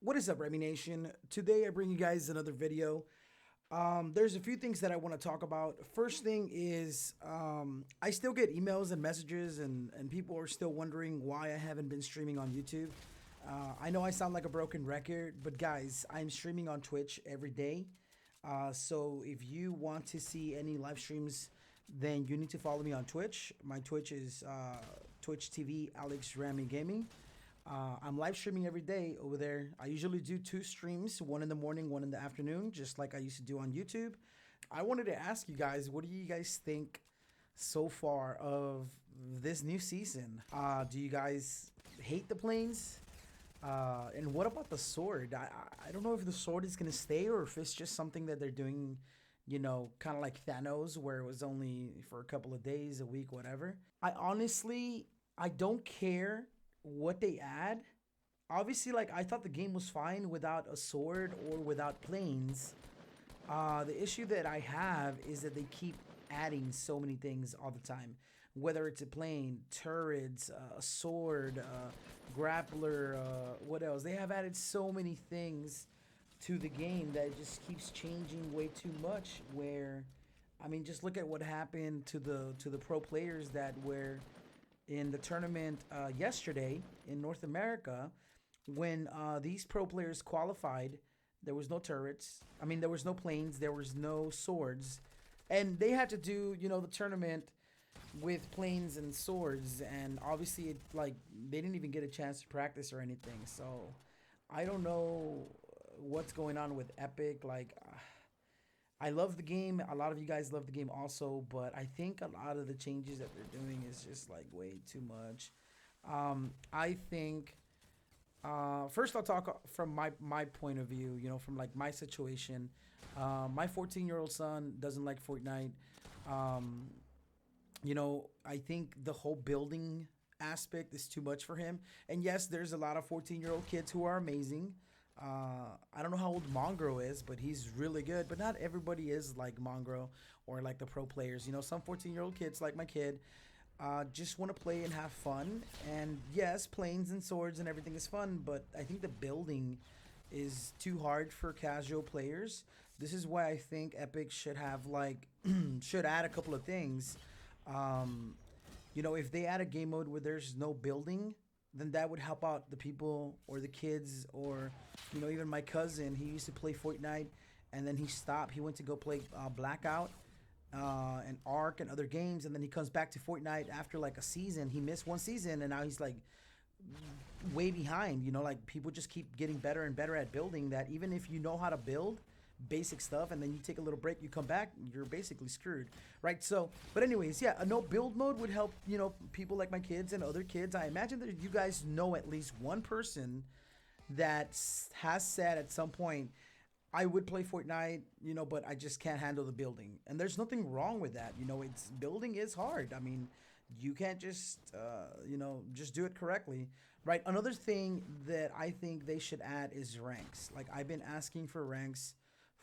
What is up, Remy Nation? Today I bring you guys another video. There's a few things that I want to talk about. First thing is I still get emails and messages, and people are still wondering why I haven't been streaming on YouTube. I know I sound like a broken record, but guys, I'm streaming on Twitch every day. So if you want to see any live streams, then you need to follow me on Twitch. My Twitch is Twitch TV Alex Ramy Gaming. I'm live streaming every day over there. I usually do two streams, one in the morning, one in the afternoon, just like I used to do on YouTube. I wanted to ask you guys, what do you guys think so far of this new season? Do you guys hate the planes? And what about the sword? I don't know if the sword is gonna stay or if it's just something that they're doing, kind of like Thanos, where it was only for a couple of days, a week, whatever. I don't care what they add. Obviously, like I thought the game was fine without a sword or without planes. The issue that I have is that they keep adding so many things all the time. Whether it's a plane, turrets, a sword, grappler, what else? They have added so many things to the game that it just keeps changing way too much. Where, I mean, just look at what happened to the pro players that were in the tournament yesterday in North America when these pro players qualified. There was no turrets. I mean, there was no planes. There was no swords, and they had to do the tournament with planes and swords. And obviously, like they didn't even get a chance to practice or anything. So I don't know what's going on with Epic. Like, I love the game. A lot of you guys love the game also, but I think a lot of the changes that they're doing is just like way too much. I think first I'll talk from my point of view. From like my situation. My 14-year-old son doesn't like Fortnite. Um, I think the whole building aspect is too much for him. And yes, there's a lot of 14-year-old kids who are amazing. I don't know how old Mongro is, but he's really good. But not everybody is like Mongro or like the pro players. Some 14-year-old kids, like my kid, just want to play and have fun. And yes, planes and swords and everything is fun, but I think the building is too hard for casual players. This is why I think Epic should have like should add a couple of things. Um, if they add a game mode where there's no building, then that would help out the people or the kids or even my cousin. He used to play Fortnite and then he stopped. He went to go play Blackout and Ark and other games, and then he comes back to Fortnite after like a season. He missed one season and now he's like way behind. Like people just keep getting better and better at building that. Even if you know how to build basic stuff and then you take a little break, you come back, you're basically screwed, right? So, but anyways, yeah, a no build mode would help people like my kids and other kids. I imagine that you guys know at least one person that has said at some point, I would play Fortnite, but I just can't handle the building. And there's nothing wrong with that. It's building is hard. I mean, you can't just just do it correctly, right? Another thing that I think they should add is ranks. Like I've been asking for ranks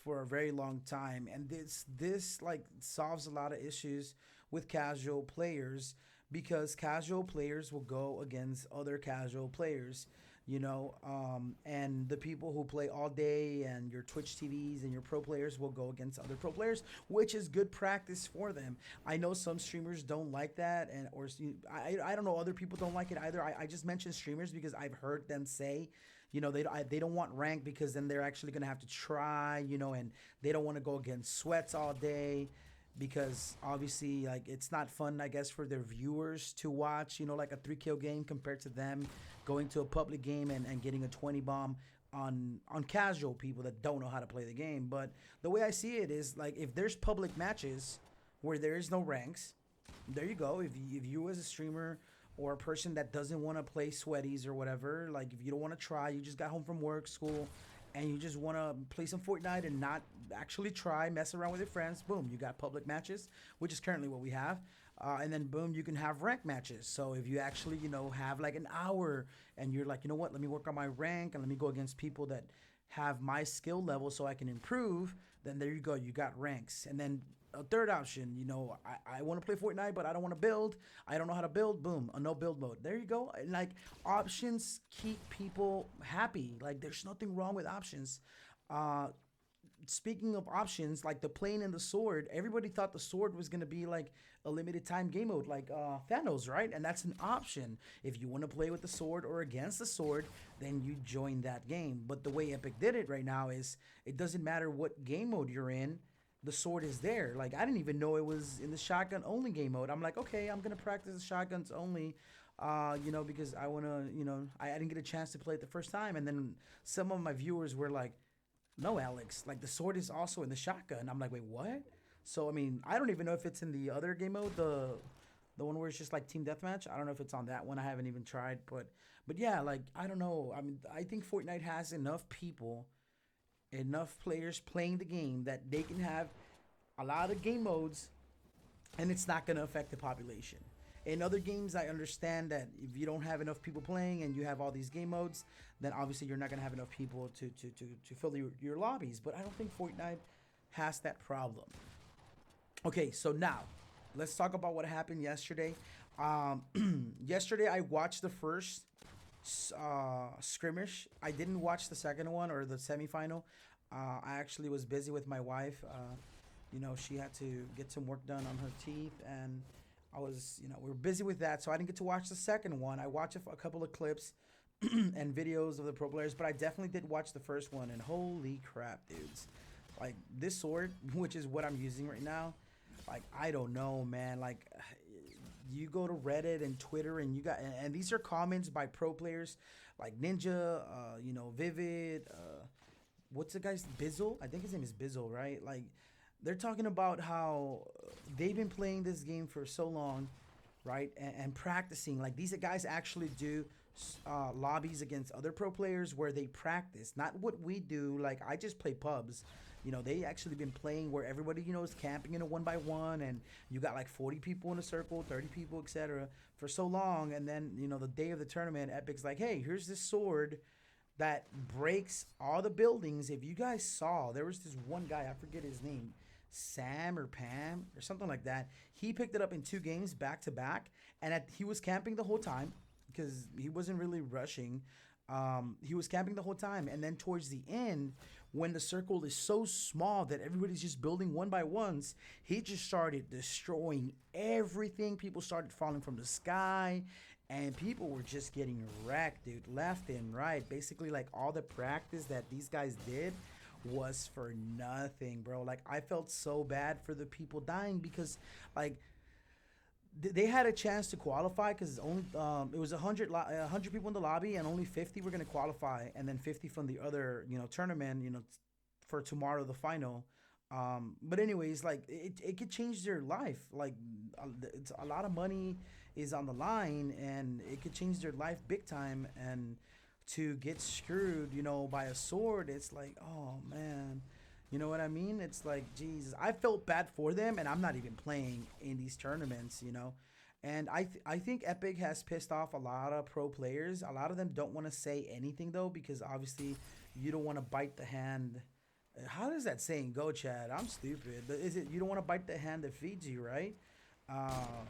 for a very long time, and this like solves a lot of issues with casual players, because casual players will go against other casual players, and the people who play all day and your Twitch TVs and your pro players will go against other pro players, which is good practice for them. I know some streamers don't like that, and or I don't know, other people don't like it either. I just mentioned streamers because I've heard them say, they don't want rank because then they're actually gonna have to try, and they don't want to go against sweats all day, because obviously like it's not fun, I guess, for their viewers to watch like a 3 kill game compared to them going to a public game and getting a 20 bomb on casual people that don't know how to play the game. But the way I see it is like, if there's public matches where there is no ranks, there you go. If you as a streamer or a person that doesn't want to play sweaties or whatever, like if you don't want to try, you just got home from work, school, and you just want to play some Fortnite and not actually try, mess around with your friends, boom, you got public matches, which is currently what we have. And then boom, you can have rank matches. So if you actually, have like an hour and you're like, what, let me work on my rank and let me go against people that have my skill level so I can improve, then there you go, you got ranks. And then A third option, I want to play Fortnite, but I don't want to build. I don't know how to build. Boom, a no build mode. There you go. And like options keep people happy. Like there's nothing wrong with options. Uh, Speaking of options, like the plane and the sword, everybody thought the sword was gonna be like a limited time game mode, like Thanos, right? And that's an option. If you want to play with the sword or against the sword, then you join that game. But the way Epic did it right now is it doesn't matter what game mode you're in, the sword is there. Like I didn't even know it was in the shotgun only game mode. I'm like, okay, I'm gonna practice the shotguns only, because I wanna, I didn't get a chance to play it the first time, and then some of my viewers were like, no, Alex, like the sword is also in the shotgun. I'm like, wait, what? So I mean, I don't even know if it's in the other game mode, the one where it's just like team deathmatch. I don't know if it's on that one. I haven't even tried, but yeah, like I don't know. I mean, I think Fortnite has enough people, enough players playing the game that they can have a lot of game modes and it's not going to affect the population. In other games, I understand that if you don't have enough people playing and you have all these game modes, then obviously you're not going to have enough people to fill your lobbies. But I don't think Fortnite has that problem. Okay, so now let's talk about what happened yesterday. Yesterday, I watched the first skirmish. I didn't watch the second one or the semifinal. I actually was busy with my wife. She had to get some work done on her teeth, and I was, we were busy with that, so I didn't get to watch the second one. I watched a couple of clips and videos of the pro players, but I definitely did watch the first one, and holy crap, dudes. Like, this sword, which is what I'm using right now, like, I don't know, man. Like, you go to Reddit and Twitter, and and these are comments by pro players like Ninja, Vivid, what's the guy's, Bizzle? I think his name is Bizzle, right? Like, they're talking about how they've been playing this game for so long, right? And practicing. Like these guys actually do lobbies against other pro players where they practice, not what we do. Like I just play pubs. They actually been playing where everybody, is camping in a 1x1 and you got like 40 people in a circle, 30 people, etc. for so long. And then, the day of the tournament, Epic's like, hey, here's this sword that breaks all the buildings. If you guys saw, there was this one guy, I forget his name, Sam or Pam or something like that. He picked it up in 2 games back to back, and he was camping the whole time because he wasn't really rushing. He was camping the whole time, and then towards the end, when the circle is so small that everybody's just building one by ones, he just started destroying everything. People started falling from the sky, and people were just getting wrecked, dude, left and right. Basically, like all the practice that these guys did was for nothing, bro. Like I felt so bad for the people dying because, like, they had a chance to qualify because only it was 100 people in the lobby and only 50 were gonna qualify, and then 50 from the other tournament for tomorrow the final. But anyways, like it could change their life. Like it's a lot of money is on the line, and it could change their life big time. And to get screwed, by a sword, it's like, oh man. You know what I mean? It's like, Jesus, I felt bad for them, and I'm not even playing in these tournaments. And I think Epic has pissed off a lot of pro players. A lot of them don't want to say anything, though, because obviously you don't want to bite the hand. How does that saying go, Chad? I'm stupid. But is it you don't want to bite the hand that feeds you, right? Um,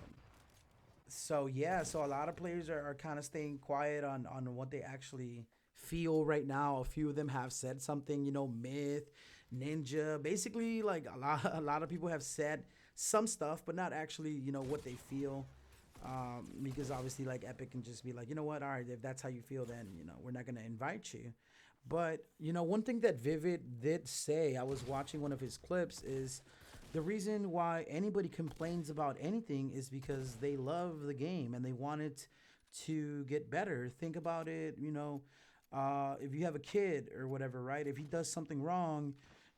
so yeah, so a lot of players are kind of staying quiet on what they actually feel right now. A few of them have said something, Myth, Ninja, basically like a lot of people have said some stuff, but not actually, what they feel. Because obviously like Epic can just be like, you know what, all right, if that's how you feel, then we're not gonna invite you. But one thing that Vivid did say, I was watching one of his clips, is the reason why anybody complains about anything is because they love the game and they want it to get better. Think about it, if you have a kid or whatever, right? If he does something wrong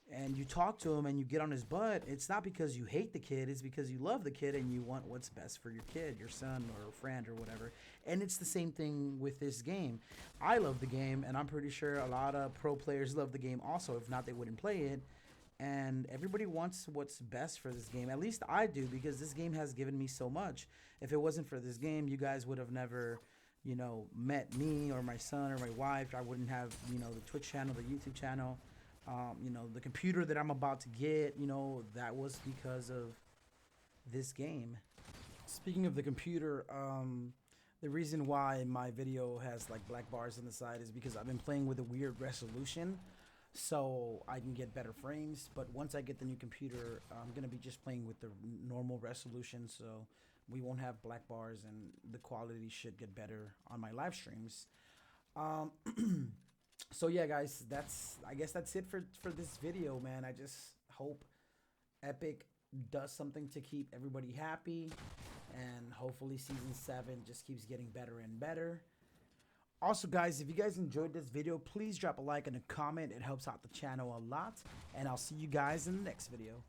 and you talk to him and you get on his butt, it's not because you hate the kid, it's because you love the kid and you want what's best for your kid, your son or friend or whatever. And it's the same thing with this game. I love the game, and I'm pretty sure a lot of pro players love the game also. If not, they wouldn't play it. And everybody wants what's best for this game. At least I do, because this game has given me so much. If it wasn't for this game, you guys would have never, met me or my son or my wife. I wouldn't have, the Twitch channel, the YouTube channel. You know, the computer that I'm about to get, you know, that was because of this game. Speaking of the computer, the reason why my video has like black bars on the side is because I've been playing with a weird resolution so I can get better frames. But once I get the new computer, I'm gonna be just playing with the normal resolution, so we won't have black bars and the quality should get better on my live streams. Um, so yeah, guys, I guess that's it for this video, man. I just hope Epic does something to keep everybody happy, and hopefully season 7 just keeps getting better and better. Also, guys, if you guys enjoyed this video, please drop a like and a comment. It helps out the channel a lot, and I'll see you guys in the next video.